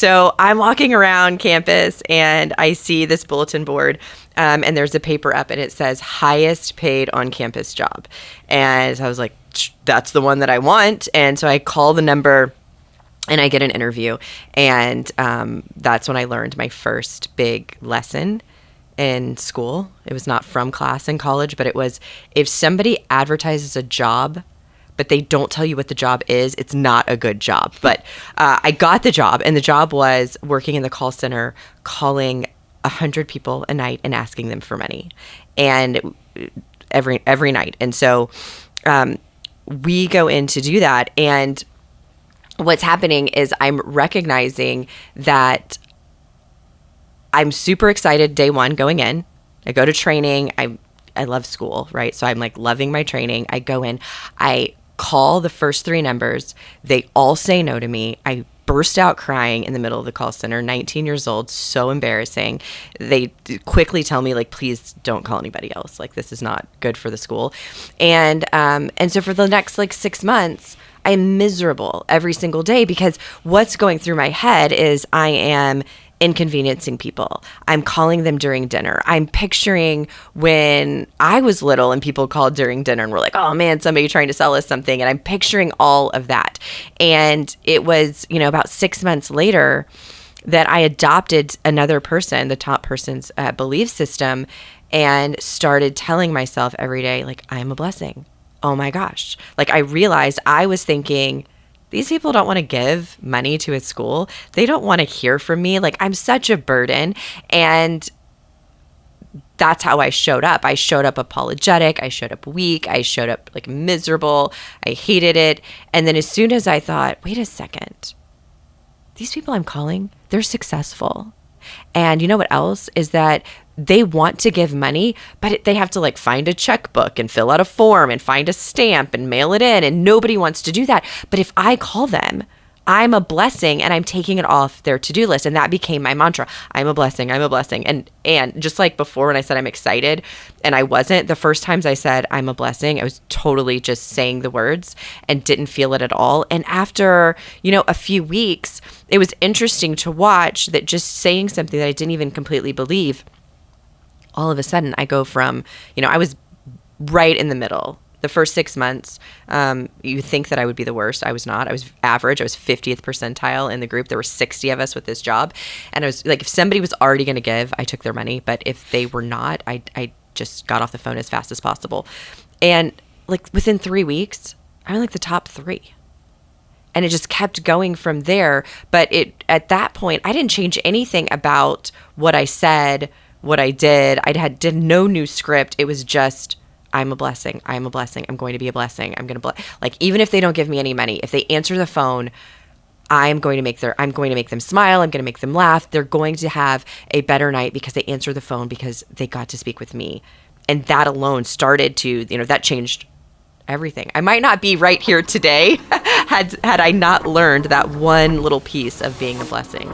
So I'm walking around campus and I see this bulletin board and there's a paper up and it says highest paid on campus job. And so I was like, that's the one that I want. And so I call the number and I get an interview. And that's when I learned my first big lesson in school. It was not from class in college, but it was, if somebody advertises a job but they don't tell you what the job is, it's not a good job. But I got the job, and the job was working in the call center, calling 100 people a night and asking them for money, and every night. And so we go in to do that, and what's happening is I'm recognizing that I'm super excited day one going in. I go to training. I love school, right? So I'm like loving my training. I go in, I call the first 3 numbers. They all say no to me. I burst out crying in the middle of the call center, 19 years old, so embarrassing. They quickly tell me, like, please don't call anybody else. Like, this is not good for the school. And so for the next like 6 months, I'm miserable every single day because what's going through my head is I am inconveniencing people. I'm calling them during dinner. I'm picturing when I was little and people called during dinner and were like, oh man, somebody trying to sell us something. And I'm picturing all of that. And it was, about 6 months later that I adopted another person, the top person's belief system, and started telling myself every day, like, I'm a blessing. Oh my gosh. Like, I realized I was thinking, these people don't want to give money to a school. They don't want to hear from me. Like, I'm such a burden. And that's how I showed up. I showed up apologetic. I showed up weak. I showed up like miserable. I hated it. And then as soon as I thought, wait a second, these people I'm calling, they're successful. And you know what else is that they want to give money, but they have to like find a checkbook and fill out a form and find a stamp and mail it in. And nobody wants to do that. But if I call them, I'm a blessing and I'm taking it off their to-do list. And that became my mantra. I'm a blessing. I'm a blessing. And just like before when I said I'm excited and I wasn't, the first times I said I'm a blessing, I was totally just saying the words and didn't feel it at all. And after, a few weeks, it was interesting to watch that just saying something that I didn't even completely believe, all of a sudden I go from, I was right in the middle. The first 6 months, you think that I would be the worst. I was not. I was average. I was 50th percentile in the group. There were 60 of us with this job. And I was like, if somebody was already going to give, I took their money. But if they were not, I just got off the phone as fast as possible. And like within 3 weeks, I'm like the top 3. And it just kept going from there. But at that point, I didn't change anything about what I said, what I did. Did no new script. It was just, I'm a blessing. I'm a blessing. I'm going to be a blessing. I'm going to like, even if they don't give me any money, if they answer the phone, I'm going to make them smile. I'm going to make them laugh. They're going to have a better night because they answer the phone because they got to speak with me. And that alone started to, that changed everything. I might not be right here today had I not learned that one little piece of being a blessing.